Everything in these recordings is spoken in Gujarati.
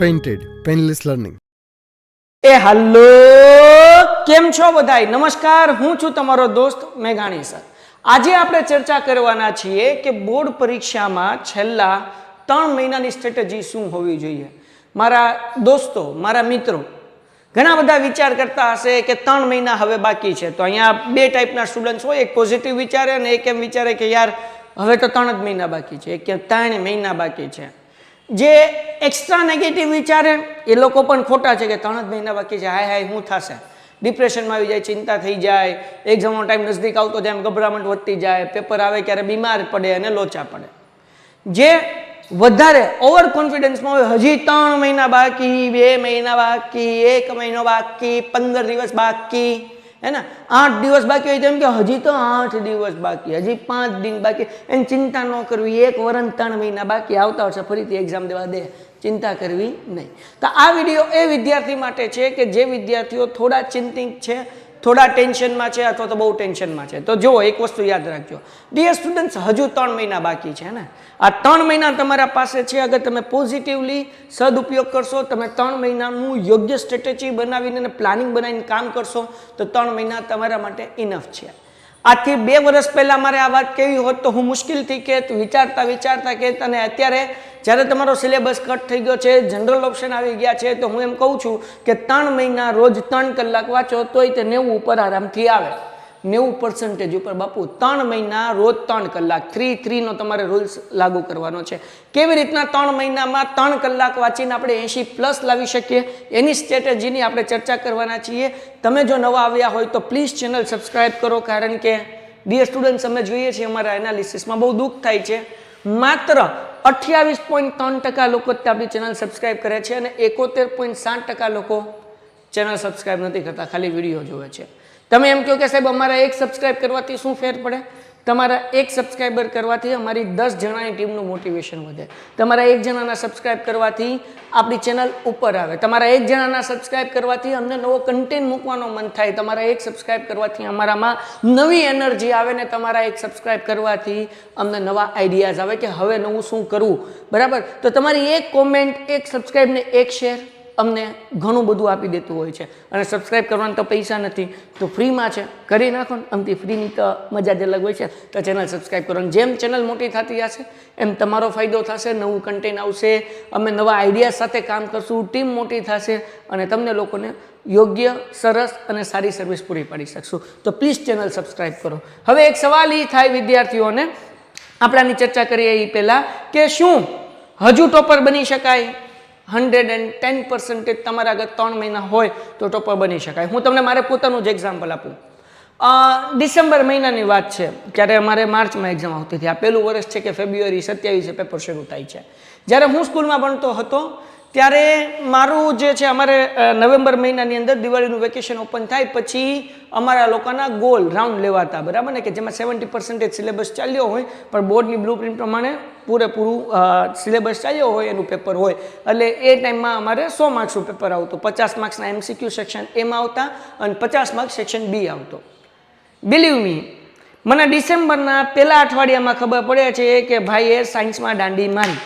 Painted, Painless Learning. હલો, કેમ છો બધાય? નમસ્કાર, હું છું તમારો દોસ્ત મેઘાણી સર. આજે આપણે ચર્ચા કરવાના છીએ કે બોર્ડ પરીક્ષામાં છેલ્લા 3 મહિનાની સ્ટ્રેટેજી શું હોવી જોઈએ. મારા દોસ્તો, મારા મિત્રો ઘણા બધા વિચાર કરતા હશે કે 3 મહિના હવે બાકી છે. તો અહીંયા બે ટાઈપના સ્ટુડન્ટ્સ હોય, એક પોઝિટિવ વિચારે અને એક એમ વિચારે કે યાર હવે તો 3 જ મહિના બાકી છે, કે 3 મહિના બાકી છે. જે એક્સ્ટ્રા નેગેટિવ વિચારે એ લોકો પણ ખોટા છે કે 3 જ મહિના બાકી છે, હાય હાય શું થશે, ડિપ્રેશનમાં આવી જાય, ચિંતા થઈ જાય, એક્ઝામનો ટાઈમ નજદીક આવતો જાય એમ ગભરામણ વધતી જાય, પેપર આવે ક્યારે બીમાર પડે અને લોચા પડે. જે વધારે ઓવર કોન્ફિડન્સમાં હોય, હજી 3 મહિના બાકી, 2 મહિના બાકી, 1 મહિનો બાકી, 15 દિવસ બાકી, હે ને 8 દિવસ બાકી હોય તો એમ કે હજી તો 8 દિવસ બાકી, હજી 5 દિન બાકી, એની ચિંતા ન કરવી. 1 વર્ષ 3 મહિના બાકી, આવતા વર્ષે ફરીથી એક્ઝામ દેવા દે, ચિંતા કરવી નહીં. તો આ વિડીયો એ વિદ્યાર્થી માટે છે કે જે વિદ્યાર્થીઓ થોડા ચિંતિત છે, થોડા ટેન્શનમાં છે અથવા તો બહુ ટેન્શનમાં છે. તો જુઓ, એક વસ્તુ યાદ રાખજો ડિયર સ્ટુડન્ટ્સ, હજુ 3 મહિના બાકી છે ને. આ 3 મહિના તમારા પાસે છે. અગર તમે પોઝિટિવલી સદુપયોગ કરશો, તમે 3 મહિનાનું યોગ્ય સ્ટ્રેટેજી બનાવીને અને પ્લાનિંગ બનાવીને કામ કરશો તો 3 મહિના તમારા માટે ઇનફ છે. આજથી 2 વર્ષ પહેલાં મારે આ વાત કેવી હોત તો હું મુશ્કેલથી કહેત, વિચારતા કહેત, અને અત્યારે જ્યારે તમારો સિલેબસ કટ થઈ ગયો છે, જનરલ ઓપ્શન આવી ગયા છે, તો હું એમ કહું છું કે 3 મહિના રોજ 3 કલાક વાંચો તોય તે 90 ઉપર આરામથી આવે. 90% ઉપર બાપુ. 3 મહિના રોજ 3 કલાક, 3 નો તમારે રૂલ્સ લાગુ કરવાનો છે. કેવી રીતના 3 મહિનામાં 3 કલાક વાંચીને આપણે 80+ લાવી શકીએ એની સ્ટ્રેટેજીની આપણે ચર્ચા કરવાના છીએ. તમે જો નવા આવ્યા હોય તો પ્લીઝ ચેનલ સબસ્ક્રાઈબ કરો, કારણ કે ડિયર સ્ટુડન્ટ્સ અમે જોઈએ છીએ અમારા એનાલિસિસમાં બહુ દુઃખ થાય છે, માત્ર 28.3% લોકો આપણી ચેનલ સબસ્ક્રાઈબ કરે છે અને 71.7% લોકો ચેનલ સબસ્ક્રાઈબ નથી કરતા, ખાલી વિડીયો જોવે છે. તમે એમ કહો કે સાહેબ અમારા 1 સબસ્ક્રાઈબ કરવાથી શું ફેર પડે? તમારા 1 સબસ્ક્રાઈબર કરવાથી અમારી 10 જણાની ટીમનું મોટિવેશન વધે. તમારા 1 જણાના સબસ્ક્રાઈબ કરવાથી આપણી ચેનલ ઉપર આવે. તમારા 1 જણાના સબસ્ક્રાઈબ કરવાથી અમને નવો કન્ટેન્ટ મૂકવાનો મન થાય. તમારા 1 સબસ્ક્રાઈબ કરવાથી અમારામાં નવી એનર્જી આવે ને તમારા 1 સબસ્ક્રાઈબ કરવાથી અમને નવા આઈડિયાઝ આવે કે હવે નવું શું કરવું. બરાબર? તો તમારી 1 કોમેન્ટ, 1 સબસ્ક્રાઈબ ને 1 શેર અમને ઘણું બધું આપી દેતું હોય છે. અને સબસ્ક્રાઈબ કરવાના તો પૈસા નથી, તો ફ્રીમાં છે, કરી નાખો ને. આમથી ફ્રીની તો મજા જ અલગ હોય છે. તો ચેનલ સબસ્ક્રાઈબ કરવાની. જેમ ચેનલ મોટી થતી હશે એમ તમારો ફાયદો થશે, નવું કન્ટેન્ટ આવશે, અમે નવા આઈડિયા સાથે કામ કરશું, ટીમ મોટી થશે અને તમને લોકોને યોગ્ય, સરસ અને સારી સર્વિસ પૂરી પાડી શકશું. તો પ્લીઝ ચેનલ સબસ્ક્રાઈબ કરો. હવે એક સવાલ એ થાય વિદ્યાર્થીઓને, આપણાની ચર્ચા કરીએ એ પહેલાં, કે શું હજુ ટોપર બની શકાય? 110% તમારા આગળ 3 મહિના હોય તો ટોપર બની શકાય. હું તમને મારે પોતાનું જ એક્ઝામ્પલ આપું. ડિસેમ્બર મહિનાની વાત છે, ત્યારે અમારે માર્ચમાં એક્ઝામ આવતી હતી. આ પહેલું વર્ષ છે કે ફેબ્રુઆરી 27 પેપર શરૂ થાય છે. જ્યારે હું સ્કૂલમાં ભણતો હતો ત્યારે મારું જે છે, અમારે નવેમ્બર મહિનાની અંદર દિવાળીનું વેકેશન ઓપન થાય પછી અમારા લોકોના ગોલ રાઉન્ડ લેવાતા, બરાબર ને, કે જેમાં 70% સિલેબસ ચાલ્યો હોય પણ બોર્ડની બ્લુપ્રિન્ટ પ્રમાણે પૂરેપૂરું સિલેબસ ચાલ્યો હોય એનું પેપર હોય. એટલે એ ટાઈમમાં અમારે 100 માર્ક્સનું પેપર આવતું. 50 માર્ક્સના MCQ સેક્શન એમાં આવતા અને 50 માર્ક્સ સેક્શન બી આવતો. બિલીવ મી, મને ડિસેમ્બરના પહેલા અઠવાડિયામાં ખબર પડે છે કે ભાઈએ સાયન્સમાં દાંડી મારી.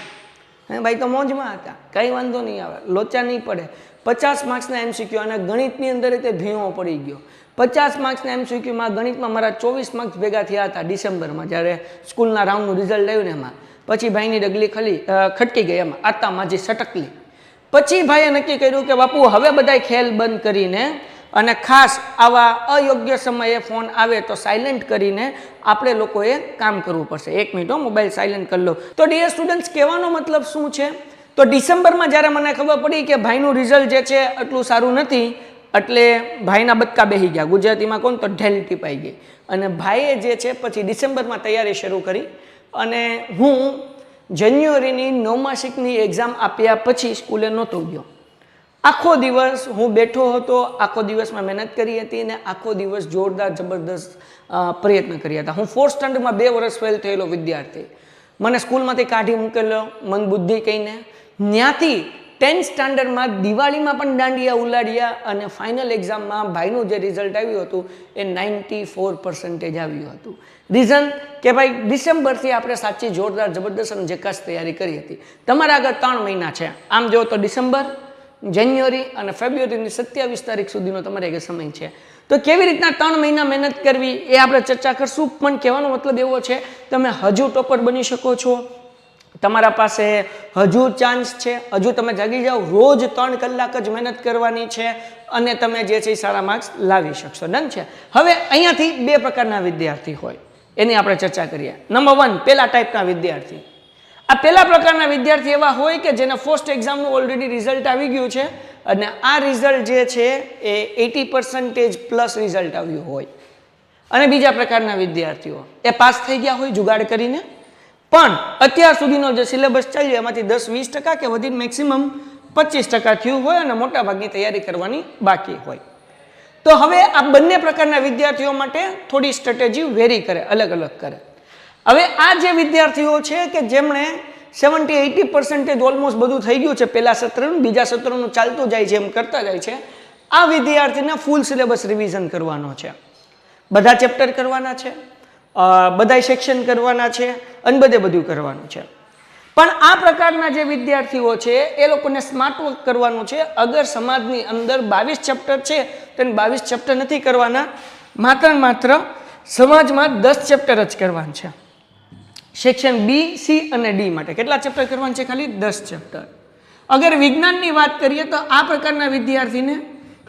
ભાઈ તો મોજમાં હતા, કંઈ વાંધો નહીં આવે, લોચા નહીં પડે. 50 માર્ક્સના MCQ અને ગણિતની અંદર તે ભીણો પડી ગયો. 50 માર્ક્સના MCQમાં ગણિતમાં મારા 24 માર્ક્સ ભેગા થયા હતા ડિસેમ્બરમાં, જ્યારે સ્કૂલના રાઉન્ડનું રિઝલ્ટ આવ્યું ને એમાં. પછી ભાઈની ડગલી ખટકી ગઈ, એમાં આતામાં જે સટકલી. પછી ભાઈએ નક્કી કર્યું કે બાપુ હવે બધાય ખેલ બંધ કરીને અને ખાસ આવા અયોગ્ય સમયે ફોન આવે તો સાયલેન્ટ કરીને આપણે લોકોએ કામ કરવું પડશે. 1 મિનિટ, મોબાઈલ સાયલેન્ટ કરી લો. તો ડિયર સ્ટુડન્ટ્સ, કહેવાનો મતલબ શું છે? તો ડિસેમ્બરમાં જ્યારે મને ખબર પડી કે ભાઈનું રિઝલ્ટ જે છે એટલું સારું નથી, એટલે ભાઈના બચકા બેસી ગયા. ગુજરાતીમાં કોણ તો ઢેલ ટીપાઈ ગઈ. અને ભાઈએ જે છે પછી ડિસેમ્બરમાં તૈયારી શરૂ કરી અને હું જાન્યુઆરીની નવમાસિકની એક્ઝામ આપ્યા પછી સ્કૂલે નહોતો ગયો. આખો દિવસ હું બેઠો હતો, આખો દિવસમાં મહેનત કરી હતી અને આખો દિવસ જોરદાર જબરદસ્ત પ્રયત્ન કર્યા હતા. હું 4th સ્ટાન્ડર્ડમાં 2 વર્ષ ફેલ થયેલો વિદ્યાર્થી. મને સ્કૂલમાંથી કાઢી મૂકેલો મન બુદ્ધિ કહીને. ત્યાંથી 10th સ્ટાન્ડર્ડમાં દિવાળીમાં પણ દાંડિયા ઉલાડ્યા અને ફાઇનલ એક્ઝામમાં ભાઈનું જે રિઝલ્ટ આવ્યું હતું એ 94% આવ્યું હતું. રીઝન કે ભાઈ ડિસેમ્બરથી આપણે સાચી જોરદાર જબરદસ્ત અને જકાસ તૈયારી કરી હતી. તમારા આગળ 3 મહિના છે. આમ જો તો ડિસેમ્બર, જાન્યુઆરી અને ફેબ્રુઆરીની 27 તારીખ સુધીનો તમારે આગળ સમય છે. તો કેવી રીતના 3 મહિના મહેનત કરવી એ આપણે ચર્ચા કરશું. પણ કહેવાનો મતલબ એવો છે તમે હજુ ટોપર બની શકો છો, તમારા પાસે હજુ ચાન્સ છે, હજુ તમે જાગી જાઓ, રોજ 3 કલાક જ મહેનત કરવાની છે અને તમે જે છે એ સારા માર્ક્સ લાવી શકશો. ડન છે. હવે અહીંયાથી 2 પ્રકારના વિદ્યાર્થી હોય એની આપણે ચર્ચા કરીએ. નંબર 1, પહેલા ટાઈપના વિદ્યાર્થી. આ પહેલા પ્રકારના વિદ્યાર્થી એવા હોય કે જેને ફર્સ્ટ એક્ઝામનું ઓલરેડી રિઝલ્ટ આવી ગયું છે અને આ રિઝલ્ટ જે છે એ 80% પ્લસ રિઝલ્ટ આવ્યું હોય. અને બીજા પ્રકારના વિદ્યાર્થીઓ એ પાસ થઈ ગયા હોય જુગાડ કરીને, પણ અત્યાર સુધીનો જે સિલેબસ ચાલ્યો એમાંથી 10-20% કે વધીને મેક્સિમમ 25% થયું હોય અને મોટાભાગની તૈયારી કરવાની બાકી હોય. તો હવે આ બંને પ્રકારના વિદ્યાર્થીઓ માટે થોડી સ્ટ્રેટેજી વેરી કરે, અલગ અલગ કરે. હવે આ જે વિદ્યાર્થીઓ છે કે જેમણે 70-80% ઓલમોસ્ટ બધું થઈ ગયું છે, પહેલા સત્રનું, બીજા સત્રનું ચાલતું જાય છે, એમ કરતા જાય છે, આ વિદ્યાર્થીને ફૂલ સિલેબસ રિવિઝન કરવાનો છે. બધા ચેપ્ટર કરવાના છે, બધા સેક્શન કરવાના છે અને બધું કરવાનું છે. પણ આ પ્રકારના જે વિદ્યાર્થીઓ છે એ લોકોને સ્માર્ટ વર્ક કરવાનું છે. અગર સમાજની અંદર 22 ચેપ્ટર છે તો 22 ચેપ્ટર નથી કરવાના, માત્ર સમાજમાં 10 ચેપ્ટર જ કરવાના છે. સેક્શન બી, સી અને ડી માટે કેટલા ચેપ્ટર કરવાના છે? ખાલી 10 ચેપ્ટર. અગર વિજ્ઞાનની વાત કરીએ તો આ પ્રકારના વિદ્યાર્થીને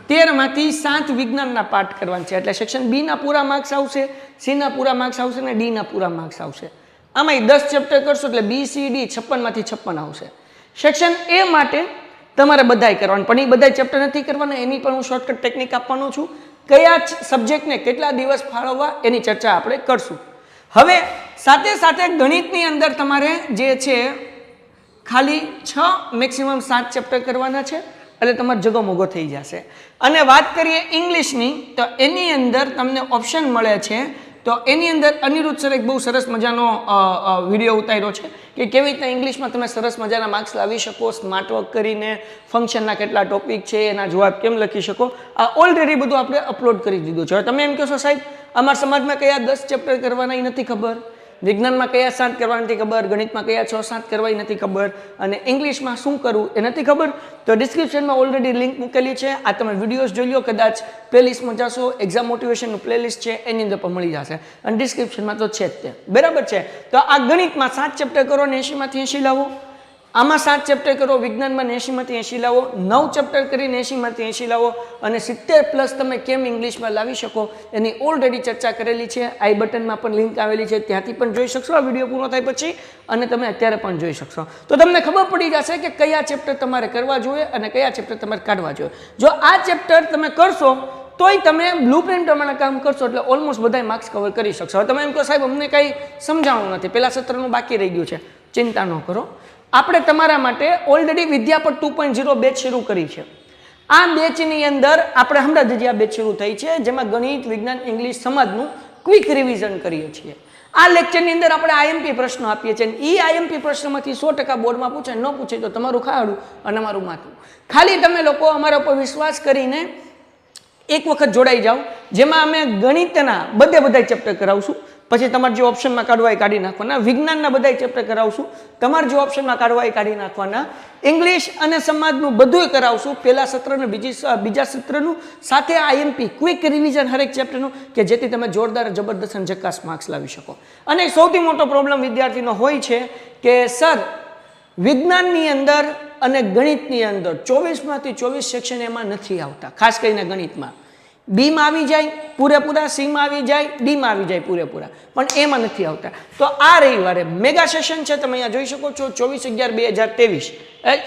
13માંથી 7 વિજ્ઞાનના પાઠ કરવાના છે. એટલે સેક્શન બી ના પૂરા માર્ક્સ આવશે, સી ના પૂરા માર્ક્સ આવશે અને ડી ના પૂરા માર્ક્સ આવશે. આમાં 10 ચેપ્ટર કરશો એટલે બી, સી, ડી 56માંથી 56 આવશે. સેક્શન એ માટે તમારે બધાય કરવાનું, પણ એ બધાય ચેપ્ટર નથી કરવાના. એની પણ હું શોર્ટકટ ટેકનિક આપવાનો છું. કયા સબ્જેક્ટને કેટલા દિવસ ફાળવવા એની ચર્ચા આપણે કરશું. હવે સાથે ગણિતની અંદર તમારે જે છે ખાલી 6 મેક્સિમમ 7 ચેપ્ટર કરવાના છે એટલે તમારો જગો મોગો થઈ જશે. અને વાત કરીએ ઇંગ્લિશની તો એની અંદર તમને ઓપ્શન મળે છે. તો એની અંદર અનિરુદ્ધ સર એક બહુ સરસ મજાનો વિડીયો ઉતાર્યો છે કે કેવી રીતના ઇંગ્લિશમાં તમે સરસ મજાના માર્ક્સ લાવી શકો, સ્માર્ટ વર્ક કરીને ફંક્શનના કેટલા ટોપિક છે, એના જવાબ કેમ લખી શકો, આ ઓલરેડી બધું આપણે અપલોડ કરી દીધું છે. હવે તમે એમ કહેશો સાહેબ અમારા સમાજમાં કયા 10 ચેપ્ટર કરવાના એ નથી ખબર, વિજ્ઞાનમાં કયા 7 કરવા નથી ખબર, ગણિતમાં કયા 6-7 કરવા નથી ખબર, અને ઇંગ્લિશમાં શું કરવું એ નથી ખબર, તો ડિસ્ક્રિપ્શનમાં ઓલરેડી લિંક મૂકેલી છે. આ તમે વિડીયોઝ જોઈ લો, કદાચ પ્લેલિસ્ટમાં જશો, એક્ઝામ મોટિવેશનનું પ્લેલિસ્ટ છે એની અંદર પણ મળી જશે અને ડિસ્ક્રિપ્શનમાં તો છે જ તે. બરાબર છે. તો આ ગણિતમાં 7 ચેપ્ટર કરો ને 80માંથી 80 લાવો, આમાં 7 ચેપ્ટર કરો, વિજ્ઞાનમાં 80માંથી 80 લાવો, 9 ચેપ્ટર કરીને 80માંથી 80 લાવો અને 70+ તમે કેમ ઇંગ્લિશમાં લાવી શકો એની ઓલરેડી ચર્ચા કરેલી છે. આઈ બટનમાં પણ લિંક આવેલી છે, ત્યાંથી પણ જોઈ શકશો આ વિડીયો પૂરો થાય પછી, અને તમે અત્યારે પણ જોઈ શકશો. તો તમને ખબર પડી જશે કે કયા ચેપ્ટર તમારે કરવા જોઈએ અને કયા ચેપ્ટર તમારે કાઢવા જોઈએ. જો આ ચેપ્ટર તમે કરશો તોય તમે બ્લુપ્રિન્ટ પ્રમાણે કામ કરશો એટલે ઓલમોસ્ટ બધા માર્ક્સ કવર કરી શકશો. હવે તમે એમ કહો સાહેબ અમને કંઈ સમજાવવાનું નથી, પહેલા સત્રનું બાકી રહી ગયું છે, ચિંતા ન કરો. આપણે તમારા માટે ઓલરેડી વિદ્યાપટ 2.0 બેચ શરૂ કરી છે. આ બેચની અંદર આપણે હમણાં જ આ બેચ શરૂ થઈ છે જેમાં ગણિત, વિજ્ઞાન, ઇંગ્લિશ, સમાજનું ક્વિક રિવિઝન કરીએ છીએ. આ લેક્ચરની અંદર આપણે આઈએમપી પ્રશ્નો આપીએ છીએ અને એ આઈએમપી પ્રશ્નોમાંથી 100% બોર્ડમાં પૂછે, ન પૂછે તો તમારું ખાડું અને અમારું માથું. ખાલી તમે લોકો અમારા ઉપર વિશ્વાસ કરીને એક વખત જોડાઈ જાઓ, જેમાં અમે ગણિતના બધા ચેપ્ટર કરાવશું. પછી તમારે જે ઓપ્શનમાં કાઢવા એ કાઢી નાખવાના, વિજ્ઞાનના બધા ચેપ્ટર કરાવશું, તમારે જે ઓપ્શનમાં કાઢવા એ કાઢી નાખવાના, ઇંગ્લિશ અને સમાજનું બધું કરાવશું, પહેલા સત્રનું, બીજા સત્રનું, સાથે આઈએમપી ક્વિક રિવિઝન હરેક ચેપ્ટરનું, કે જેથી તમે જોરદાર જબરદસ્ત અને જકાસ માર્ક્સ લાવી શકો. અને સૌથી મોટો પ્રોબ્લેમ વિદ્યાર્થીનો હોય છે કે સર વિજ્ઞાનની અંદર અને ગણિતની અંદર 24માંથી 24 સેક્શન એમાં નથી આવતા, ખાસ કરીને ગણિતમાં. બીમાં આવી જાય પૂરેપૂરા, સીમાં આવી જાય, ડીમાં આવી જાય પૂરેપૂરા, પણ એમાં નથી આવતા. તો આ રવિવારે મેગા સેશન છે, તમે અહીંયા જોઈ શકો છો, 24/11/2023.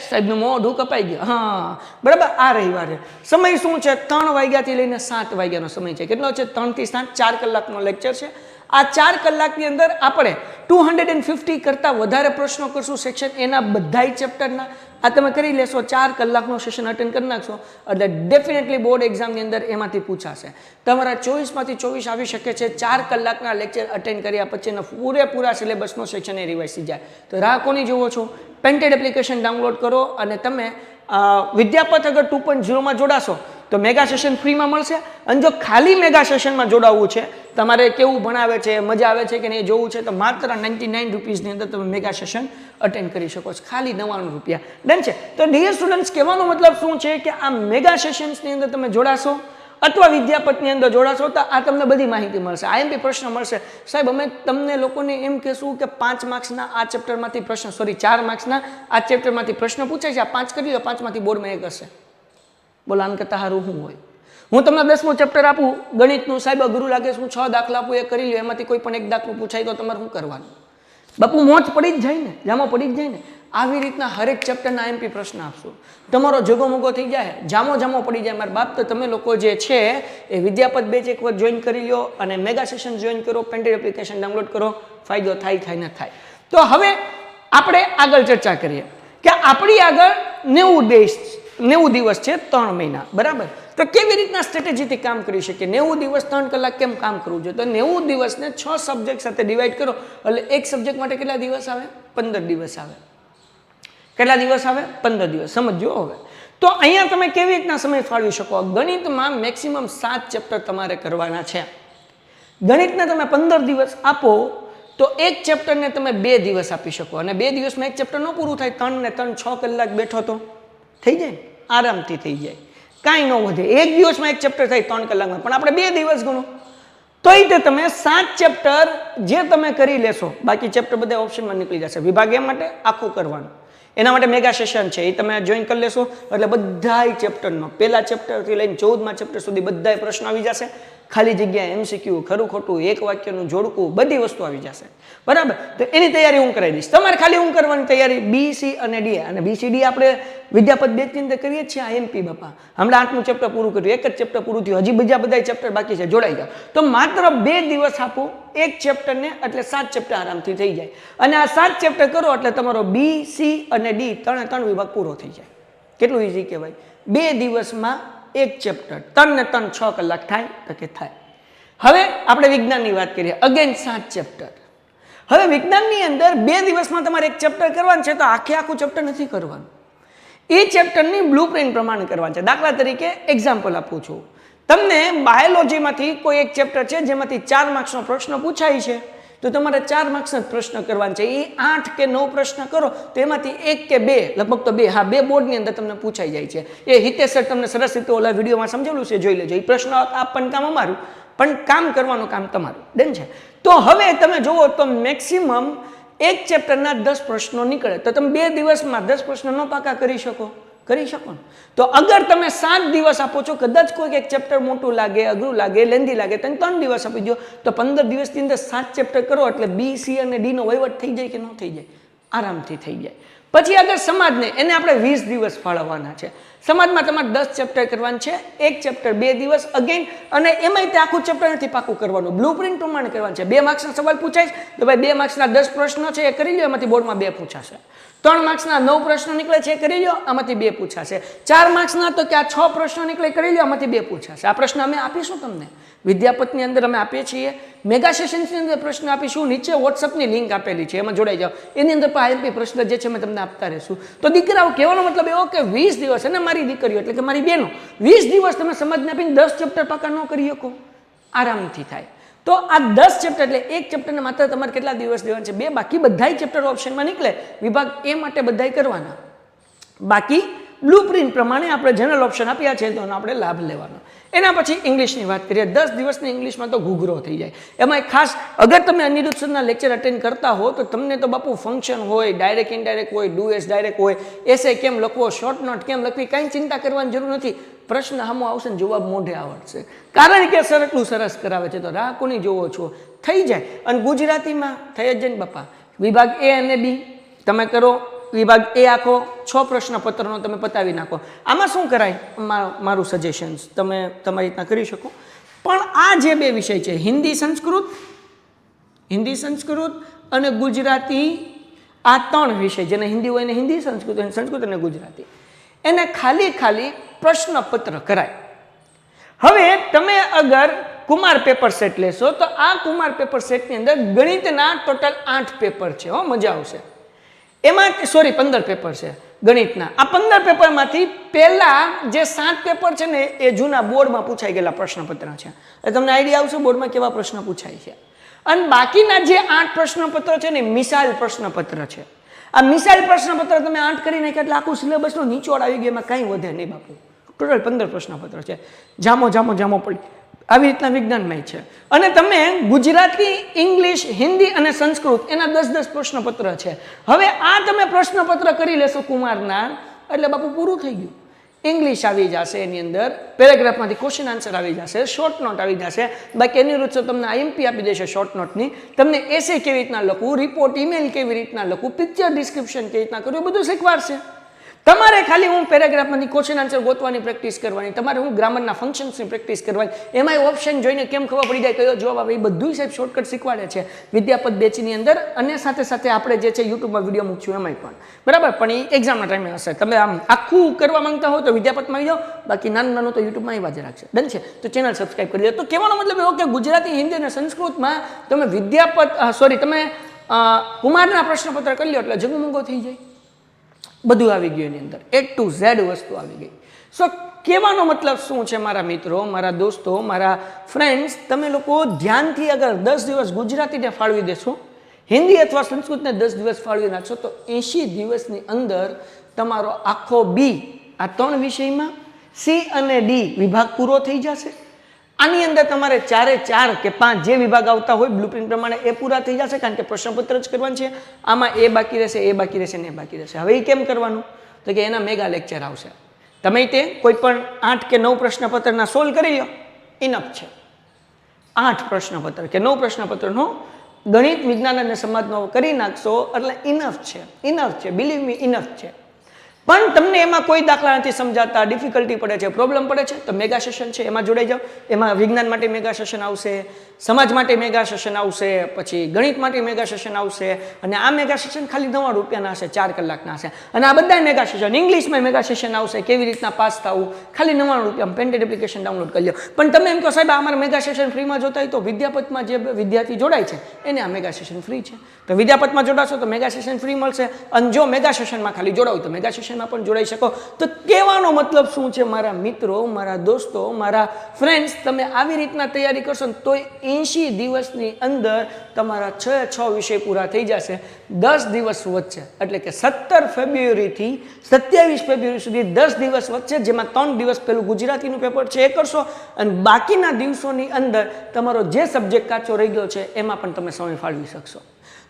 સાહેબનું મોઢું કપાઈ ગયું. હા બરાબર. આ રવિવારે સમય શું છે? 3 વાગ્યાથી લઈને 7 વાગ્યાનો સમય છે. કેટલો છે? 3 થી 7, 4 કલાકનો લેક્ચર છે. આ 4 કલાકની અંદર આપણે 250 કરતાં વધારે પ્રશ્નો કરશું સેક્શન એના બધાય ચેપ્ટરના. આ તમે કરી લેશો, 4 કલાકનો સેશન અટેન્ડ કરી નાખશો એટલે ડેફિનેટલી બોર્ડ એક્ઝામની અંદર એમાંથી પૂછાશે. તમારા 24માંથી 24 આવી શકે છે 4 કલાકના લેક્ચર અટેન્ડ કર્યા પછીનો પૂરેપૂરા સિલેબસનો સેક્શન એ રિવાઇઝ થઈ જાય. તો રાહ કોની જોવો છો? પેન્ટેડ એપ્લિકેશન ડાઉનલોડ કરો અને તમે વિદ્યાપથ અગર 2.0માં જોડાશો તો મેગા સેશન ફ્રીમાં મળશે. અને જો ખાલી મેગા સેશનમાં જોડાવવું છે, તમારે કેવું ભણાવે છે, મજા આવે છે કે નહીં જોવું છે, તો માત્ર 99 રૂપીસની અંદર તમે મેગા સેશન અટેન્ડ કરી શકો છો, ખાલી 99 રૂપિયા. ડન છે. તો ડિયર સ્ટુડન્ટ્સ, કહેવાનો મતલબ શું છે કે આ મેગા સેશન્સની અંદર તમે જોડાશો અથવા વિદ્યાપથની અંદર જોડાશો તો આ તમને બધી માહિતી મળશે. આઈએમપી પ્રશ્ન મળશે. સાહેબ, અમે તમને લોકોને એમ કહેશું કે 5 માર્ક્સના આ ચેપ્ટરમાંથી પ્રશ્ન, 4 માર્ક્સના આ ચેપ્ટરમાંથી પ્રશ્ન પૂછાય છે, આ 5 કરી લો, 5માંથી બોર્ડમાં 1 હશે. બોલો, આમ કરતા સારું શું હોય? હું તમને 10મું ચેપ્ટર આપું ગણિતનું, સાહેબ અઘરું લાગે છે, હું 6 દાખલા આપું, એ કરી લો, એમાંથી કોઈ પણ એક દાખલું પૂછાય તો તમારે શું કરવાનું? બાપુ મોજ પડી જ જાય ને, જામો પડી જ જાય ને. આવી રીતના હરેક ચેપ્ટરના આઈએમપી પ્રશ્ન આપશો, તમારો જગો મોગો થઈ જાય, જામો પડી જાય. મારા બાપ, તો તમે લોકો જે છે એ વિદ્યાપથ બેચ એક વખત જોઈન કરી લો અને મેગા સેશન જોઈન કરો, પેન્ટેડ એપ્લિકેશન ડાઉનલોડ કરો, ફાયદો થાય ન થાય. તો હવે આપણે આગળ ચર્ચા કરીએ કે આપણી આગળ 90 દિવસ છે, 3 મહિના, બરાબર? તો કેવી રીતના સ્ટ્રેટેજીથી કામ કરી શકીએ? 90 દિવસ 3 કલાક કેમ કામ કરવું જોઈએ? તો 90 દિવસને 6 સબ્જેક્ટ સાથે ડિવાઈડ કરો એટલે એક સબ્જેક્ટ માટે કેટલા દિવસ આવે? 15 દિવસ આવે. કેટલા દિવસ આવે? 15 દિવસ. સમજો હવે. તો અહીંયા તમે કેવી રીતના સમય ફાળવી શકો? ગણિતમાં મેક્સિમમ 7 ચેપ્ટર તમારે કરવાના છે. ગણિતને તમે 15 દિવસ આપો તો એક ચેપ્ટરને તમે 2 દિવસ આપી શકો, અને 2 દિવસમાં એક ચેપ્ટર ન પૂરું થાય, 3 ને 3 6 કલાક બેઠો તો થઈ જાય, આરામથી થઈ જાય, કાંઈ ન વધે. એક દિવસમાં એક ચેપ્ટર થાય 3 કલાકમાં, પણ આપણે 2 દિવસ ગણો તોય તે તમે 7 ચેપ્ટર જે તમે કરી લેશો, બાકી ચેપ્ટર બધા ઓપ્શનમાં નીકળી જશે. વિભાગ એ માટે આખું કરવાનું, એના માટે મેગા સેશન છે, એ તમે જોઈન કરી લેશો એટલે બધાય ચેપ્ટરનો પહેલા ચેપ્ટરથી લઈને 14મા ચેપ્ટર સુધી બધાય પ્રશ્નો આવી જશે. ખાલી જગ્યા એમસીક્યુ, ખરું ખોટું, એક વાક્યનું જોડકું, બધી વસ્તુ આવી જશે, બરાબર? તો એની તૈયારી હું કરાવી દઈશ. તમારે ખાલી હું કરવાની તૈયારી બી, સી અને ડી. અને બી, સી, ડી આપણે વિદ્યાપથ બેચની અંદર કરીએ છીએ. આઈએમપી બાપા, હમણાં 8મું ચેપ્ટર પૂરું કર્યું, એક જ ચેપ્ટર પૂરું થયું, હજી બીજા બધા ચેપ્ટર બાકી છે, જોડાઈ જાઓ. તો માત્ર 2 દિવસ આપો એક ચેપ્ટરને, એટલે 7 ચેપ્ટર આરામથી થઈ જાય. અને આ 7 ચેપ્ટર કરો એટલે તમારો બી, સી અને ડી 3 વિભાગ પૂરો થઈ જાય. કેટલું ઈઝી કહેવાય? 2 દિવસમાં એક ચેપ્ટર, 3 ને 3 6 કલાક થાય તો કે થાય. હવે આપણે વિજ્ઞાનની વાત કરીએ. Again 7 chapter. હવે વિજ્ઞાનની અંદર 2 દિવસમાં તમારે એક ચેપ્ટર કરવાનું છે તો આખું ચેપ્ટર નથી કરવાનું, એ ચેપ્ટરની બ્લુપ્રિન્ટ પ્રમાણે કરવાનું છે. દાખલા તરીકે એક્ઝામ્પલ આપું છું તમને. બાયોલોજીમાંથી કોઈ એક ચેપ્ટર છે જેમાંથી 4 માર્ક્સનો પ્રશ્ન પૂછાય છે, તો તમારે 4 માર્ક્સના પ્રશ્ન કરવાના છે. એ 8 કે 9 પ્રશ્ન કરો તો એમાંથી 1 કે 2, લગભગ તો 2, હા 2 બોર્ડની અંદર તમને પૂછાઈ જાય છે. એ હિતેશ સર તમને સરસ રીતે ઓલા વિડીયોમાં સમજાવેલું છે, જોઈ લેજો. એ પ્રશ્ન આપવાનું કામ અમારું, પણ કામ કરવાનું કામ તમારું. ડન છે. તો હવે તમે જુઓ તો મેક્સિમમ એક ચેપ્ટરના 10 પ્રશ્નો નીકળે, તો તમે 2 દિવસમાં 10 પ્રશ્નો ન પાકા કરી શકો? કરી શકો ને. તો અગર તમે 7 દિવસ આપો છો, કદાચ કોઈક એક ચેપ્ટર મોટું લાગે, અઘરું લાગે, લેન્ધી લાગે, તો 3 દિવસ આપી દો, તો 15 દિવસની અંદર 7 ચેપ્ટર કરો એટલે બી, સી અને ડી નો વહીવટ થઈ જાય કે ન થઈ જાય? આરામથી થઈ જાય. પછી આગળ સમાજને, એને આપણે 20 દિવસ ફાળવવાના છે. સમાજમાં તમારે 10 ચેપ્ટર કરવાનું છે, એક ચેપ્ટર 2 દિવસ અગેન, અને એમાંય તે આખું ચેપ્ટર નથી પાકું કરવાનું, બ્લુપ્રિન્ટ પ્રમાણે કરવાનું છે. 2 માર્ક્સના સવાલ પૂછાય તો ભાઈ 2 માર્ક્સના 10 પ્રશ્નો છે એ કરી લો, એમાંથી બોર્ડમાં 2 પૂછાશે. 3 માર્ક્સના 9 પ્રશ્નો નીકળે છે એ કરી લો, આમાંથી 2 પૂછાશે. 4 માર્ક્સના તો કે આ 6 પ્રશ્નો નીકળે કરી લો, આમાંથી 2 પૂછાશે. આ પ્રશ્ન અમે આપીશું તમને વિદ્યાપથની અંદર, અમે આપીએ છીએ. મેગા સેશન્સની અંદર પ્રશ્ન આપીશું, નીચે વોટ્સઅપની લિંક આપેલી છે, એમાં જોડાઈ જાઓ. એની અંદર પણ આઈએમપી પ્રશ્ન જે છે અમે તમને આપતા રહીશું. તો દીકરાઓ, કહેવાનો મતલબ એવો કે 20 દિવસ, અને મારી દીકરીઓ એટલે કે મારી બહેનો, 20 દિવસ તમે સમાજને આપીને 10 ચેપ્ટર પાકા ન કરી શકો, આરામથી થાય. તો આ 10 ચેપ્ટર એટલે એક ચેપ્ટરને માત્ર તમારે કેટલા દિવસ દેવાના છે? 2. બાકી બધાય ચેપ્ટર ઓપ્શનમાં નીકળે, વિભાગ એ માટે બધાય કરવાના. બાકી બ્લુપ્રિન્ટ પ્રમાણે આપણે જનરલ ઓપ્શન આપ્યા છે તો આપણે લાભ લેવાનો. એના પછી ઇંગ્લિશની વાત કરીએ. 10 દિવસની ઇંગ્લિશમાં તો ઘૂઘરો થઈ જાય. એમાં ખાસ અગર તમે અનિરુદ્ધ સરના લેક્ચર અટેન્ડ કરતા હો તો તમને તો બાપુ ફંક્શન હોય, ડાયરેક્ટ ઇનડાયરેક્ટ હોય, ડુ એસ ડાયરેક્ટ હોય, એસે કેમ લખવો, શોર્ટ નોટ કેમ લખવી, કાંઈ ચિંતા કરવાની જરૂર નથી. પ્રશ્ન સામો આવશે ને જવાબ મોઢે આવડશે, કારણ કે સર એટલું સરસ કરાવે છે. તો રાહ કોની જોવો છો? થઈ જાય. અને ગુજરાતીમાં થઈ જ જાય ને બાપા. વિભાગ એ અને બી તમે કરો, વિભાગ એ આખો 6 પ્રશ્નપત્રનો તમે પતાવી નાખો. આમાં શું કરાય, મારું સજેશન્સ તમે તમારી રીતના કરી શકો. પણ આ જે 2 વિષય છે, હિન્દી સંસ્કૃત અને ગુજરાતી, આ 3 વિષય, જેને હિન્દી હોય ને હિન્દી, સંસ્કૃત અને ગુજરાતી, એને ખાલી પ્રશ્નપત્ર કરાય. હવે તમે અગર કુમાર પેપર સેટ લેશો તો આ કુમાર પેપર સેટની અંદર ગણિતના ટોટલ 8 પેપર છે. મજા આવશે. એમાં સોરી 15 પેપર છે ગણિતના. આ 15 પેપરમાંથી પહેલા જે 7 પેપર છે ને એ જૂના બોર્ડમાં પૂછાઈ ગયેલા પ્રશ્નપત્ર છે. એટલે તમને આઈડિયા આવશે બોર્ડમાં કેવા પ્રશ્ન પૂછાય છે. અને બાકીના જે 8 પ્રશ્નપત્ર છે ને મિસાઇલ પ્રશ્નપત્ર છે. આ મિસાઇલ પ્રશ્નપત્ર તમે 8 કરી નાખ્યા એટલે આખું સિલેબસનો નીચોડ આવી ગયો, એમાં કંઈ વધે નહીં બાપુ. ટોટલ 15 પ્રશ્નપત્ર છે. જામો પડી આવી રીતના વિજ્ઞાનમાં છે. અને તમે ગુજરાતી, ઇંગ્લિશ, હિન્દી અને સંસ્કૃત એના 10-10 પ્રશ્નપત્ર છે. હવે આ તમે પ્રશ્નપત્ર કરી લેશો કુમારના એટલે બાપુ પૂરું થઈ ગયું. ઇંગ્લિશ આવી જશે, એની અંદર પેરેગ્રાફમાંથી ક્વેશ્ચન આન્સર આવી જશે, શોર્ટ નોટ આવી જશે. બાકી એની રૂટ તમને આઈએમપી આપી દેશે શોર્ટ નોટની. તમને એસે કેવી રીતના લખવું, રિપોર્ટ ઈમેલ કેવી રીતના લખવું, પિક્ચર ડિસ્ક્રિપ્શન કેવી રીતના કરવું, એ બધું શીખવાડશે. તમારે ખાલી હું પેરેગ્રાફમાંથી ક્વેશ્ચન આન્સર ગોતવાની પ્રેક્ટિસ કરવાની, તમારે હું ગ્રામરના ફંક્શન્સની પ્રેક્ટિસ કરવાની. એમાંય ઓપ્શન જોઈને કેમ ખબર પડી જાય કયો જવાબ આવે, એ બધું સાહેબ શોર્ટકટ શીખવાડે છે વિદ્યાપત બેચની અંદર. અને સાથે સાથે આપણે જે છે યુટ્યુબમાં વિડીયો મૂકશું એમાંય પણ બરાબર. પણ એ એક્ઝામના ટાઈમે હશે. તમે આમ આખું કરવા માંગતા હો તો વિદ્યાપતમાં આવી જાઓ, બાકી નાનું તો યુટ્યુબમાં આવી જ રાખશે. ડન છે? તો ચેનલ સબસ્ક્રાઈબ કરી દો. તો કહેવાનો મતલબ એવો કે ગુજરાતી, હિન્દી અને સંસ્કૃતમાં તમે તમે કુમારના પ્રશ્નપત્ર કરી લો એટલે જગમગો થઈ જાય. બધું આવી ગયું એની અંદર, A to Z વસ્તુ આવી ગઈ. સો કહેવાનો મતલબ શું છે મારા મિત્રો, મારા દોસ્તો, મારા ફ્રેન્ડ્સ, તમે લોકો ધ્યાનથી અગર 10 દિવસ ગુજરાતીને ફાળવી દેશો, હિન્દી અથવા સંસ્કૃતને 10 દિવસ ફાળવી નાખશો તો 80 દિવસની અંદર તમારો આખો બી આ 3 વિષયમાં સી અને ડી વિભાગ પૂરો થઈ જશે. આની અંદર તમારે 4 કે 5 જે વિભાગ આવતા હોય બ્લુપ્રિન્ટ પ્રમાણે એ પૂરા થઈ જશે, કારણ કે પ્રશ્નપત્ર જ કરવાનું છે. આમાં એ બાકી રહેશે, એ બાકી રહેશે ને એ બાકી રહેશે. હવે એ કેમ કરવાનું? તો કે એના મેગા લેક્ચર આવશે. તમે તે કોઈ પણ 8 કે 9 પ્રશ્નપત્રના સોલ્વ કરી લો, ઇનફ છે. 8 પ્રશ્નપત્ર કે 9 પ્રશ્નપત્રનો ગણિત, વિજ્ઞાન અને સમાજનો કરી નાખશો એટલે ઇનફ છે, બિલીવ મી, ઇનફ છે. પણ તમને એમાં કોઈ દાખલા નથી સમજાતા, ડિફિકલ્ટી પડે છે, પ્રોબ્લેમ પડે છે, તો મેગા સેશન છે એમાં જોડાઈ જાઓ. એમાં વિજ્ઞાન માટે મેગા સેશન આવશે, સમાજ માટે મેગા સેશન આવશે, પછી ગણિત માટે મેગા સેશન આવશે. અને આ મેગા સેશન ખાલી 9 રૂપિયાના હશે, 4 કલાકના હશે. અને આ બધા મેગા સેશન, ઇંગ્લિશમાં મેગા સેશન આવશે, કેવી રીતના પાસ થવું, ખાલી 99 રૂપિયા. પેન્ટેડ એપ્લિકેશન ડાઉનલોડ કરી લો. પણ તમે એમ કહો સાહેબ અમારે મેગા સેશન ફ્રીમાં જોતા હોય તો વિદ્યાપતમાં જે વિદ્યાર્થી જોડાય છે એને આ મેગા સેશન ફ્રી છે. તો વિદ્યાપતમાં જોડાશો તો મેગા સેશન ફ્રી મળશે. અને જો મેગા સેશનમાં ખાલી જોડાવું તો મેગા સેશન પણ જોડાઈ શકો. તો કહેવાનો મતલબ શું છે મારા મિત્રો, મારા દોસ્તો, મારા ફ્રેન્ડ્સ, તમે આવી રીતના તૈયારી કરશો ને તો 80 દિવસની અંદર તમારા 6 વિષય પૂરા થઈ જશે. 10 દિવસ વચ્ચે એટલે કે 17 ફેબ્રુઆરીથી 27 ફેબ્રુઆરી સુધી 10 દિવસ વચ્ચે, જેમાં 3 દિવસ પેલું ગુજરાતીનું પેપર છે એ કરશો અને બાકીના દિવસોની અંદર તમારો જે સબ્જેક્ટ કાચો રહી ગયો છે એમાં પણ તમે સમય ફાળવી શકશો.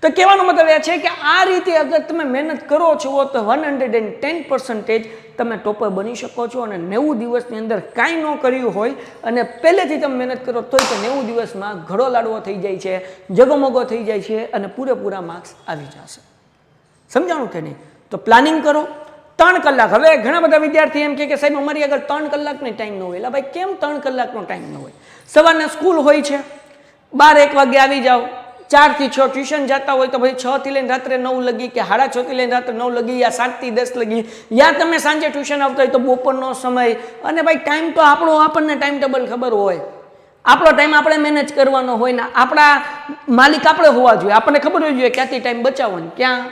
તો કહેવાનો મતલબ એ છે કે આ રીતે અગર તમે મહેનત કરો છો તો 110% તમે ટોપર બની શકો છો. અને 90 દિવસની અંદર કાંઈ ન કર્યું હોય અને પહેલેથી તમે મહેનત કરો તોય તો 90 દિવસમાં ઘડો લાડવો થઈ જાય છે, જગમગો થઈ જાય છે અને પૂરેપૂરા માર્ક્સ આવી જશે. સમજાણું કે નહીં? તો પ્લાનિંગ કરો. 3 કલાક. હવે ઘણા બધા વિદ્યાર્થી એમ કે સાહેબ અમારી આગળ 3 કલાકની ટાઈમ ન હોય. એટલે ભાઈ કેમ 3 કલાકનો ટાઈમ ન હોય? સવારના સ્કૂલ હોય છે, 12-1 વાગે આવી જાઓ, 4 થી 6 ટ્યુશન જતા હોય તો ભાઈ 6 થી લઈને રાત્રે 9 લગી કે 6:30 થી લઈને રાત્રે 9 લગી, યા 7 થી 10 લગી, યા તમે સાંજે ટ્યુશન આવતા હોય તો બપોરનો સમય. અને ભાઈ ટાઈમ તો આપણને ટાઈમ ટેબલ ખબર હોય, આપણો ટાઈમ આપણે મેનેજ કરવાનો હોય ને આપણા માલિક આપણે હોવા જોઈએ. આપણને ખબર હોવી જોઈએ ક્યાંથી ટાઈમ બચાવવાનો, ક્યાં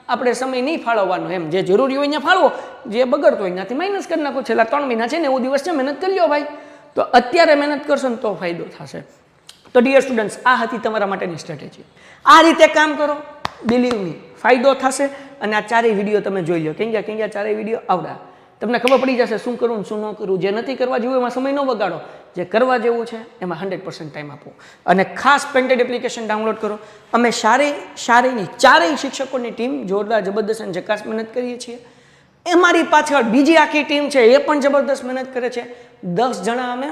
આપણે સમય નહીં ફાળવવાનો. એમ જે જરૂરી હોય ત્યાં ફાળવો, જે બગડતો હોય ત્યાંથી માઇનસ કરી નાખો. છેલ્લા 3 મહિના છે 90 દિવસ છે, મહેનત કરી લો ભાઈ. તો અત્યારે મહેનત કરશો ને તો ફાયદો થશે. તો ડિયર સ્ટુડન્ટ્સ, આ હતી તમારા માટેની સ્ટ્રેટેજી. આ રીતે કામ કરો, બિલીવ મી, ફાયદો થશે. અને આ 4 વિડીયો તમે જોઈ લો, ક્યાં 4 વિડીયો આવડા, તમને ખબર પડી જશે શું કરવું ને શું ન કરવું. જે નથી કરવા જેવું એમાં સમય ન બગાડો, જે કરવા જેવું છે એમાં 100% ટાઈમ આપો. અને ખાસ પેન્ટેડ એપ્લિકેશન ડાઉનલોડ કરો. અમે શારીની 4 શિક્ષકોની ટીમ જોરદાર, જબરદસ્ત અને જકાસ મહેનત કરીએ છીએ. અમારી પાછળ બીજી આખી ટીમ છે, એ પણ જબરદસ્ત મહેનત કરે છે. 10 જણા અમે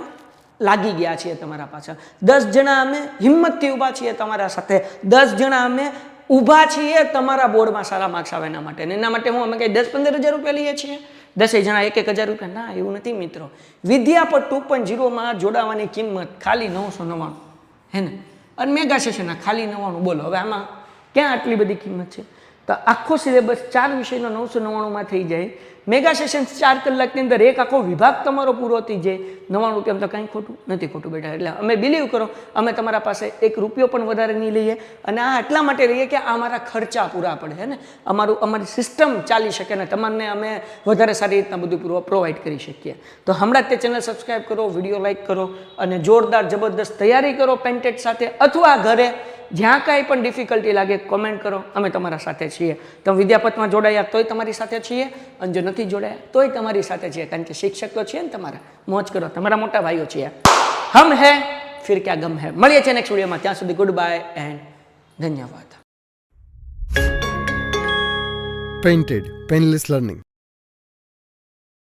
લાગી ગયા છીએ તમારા પાછળ, 10 જણા અમે હિંમતથી ઊભા છીએ તમારા સાથે, 10 જણા અમે ઊભા છીએ તમારા બોર્ડમાં સારા માર્ક્સ આવે એના માટે. અને એના માટે અમે કંઈ 10-15 હજાર રૂપિયા લઈએ છીએ, 10 જણા 1-1 હજાર રૂપિયા? ના, એવું નથી મિત્રો. વિદ્યાપત 2.0માં જોડાવાની કિંમત ખાલી 999 હે ને, અને મેગા સેશનના ખાલી 99. બોલો હવે આમાં ક્યાં આટલી બધી કિંમત છે? તો આખો સિલેબસ 4 વિષયનો 999 થઈ જાય. મેગા સેશન્સ 4 કલાકની અંદર એક આખો વિભાગ તમારો પૂરો થઈ જાય. 99 રૂપિયામાં તો કંઈ ખોટું નથી ખોટું બેટા. એટલે અમે બિલીવ કરો, અમે તમારા પાસે 1 રૂપિયો પણ વધારે નહીં લઈએ, અને આ એટલા માટે લઈએ કે આ અમારા ખર્ચા પૂરા પડે છે ને, અમારી સિસ્ટમ ચાલી શકે ને તમને અમે વધારે સારી રીતના બધું પ્રોવાઈડ કરી શકીએ. તો હમણાં જ તે ચેનલ સબસ્ક્રાઈબ કરો, વિડીયો લાઈક કરો, અને જોરદાર જબરદસ્ત તૈયારી કરો પેન્ટેડ સાથે, અથવા ઘરે જ્યાં કાંઈ પણ ડિફિકલ્ટી લાગે કોમેન્ટ કરો, અમે તમારા સાથે છીએ. તમે વિદ્યાપથમાં જોડાયા તોય તમારી સાથે છીએ, અને જો નથી જોડાયા તોય તમારી સાથે છીએ, કારણ કે શિક્ષક તો છે ને તમારા. મોજ કરો, તમારા મોટા ભાઈઓ છીએ. હમ હે ફિર ક્યા ગમ હે. મળીએ છીએ નેક્સ્ટ વિડીયોમાં. ત્યાં સુધી ગુડ બાય એન્ડ ધન્યવાદ. Painted Painless Learning.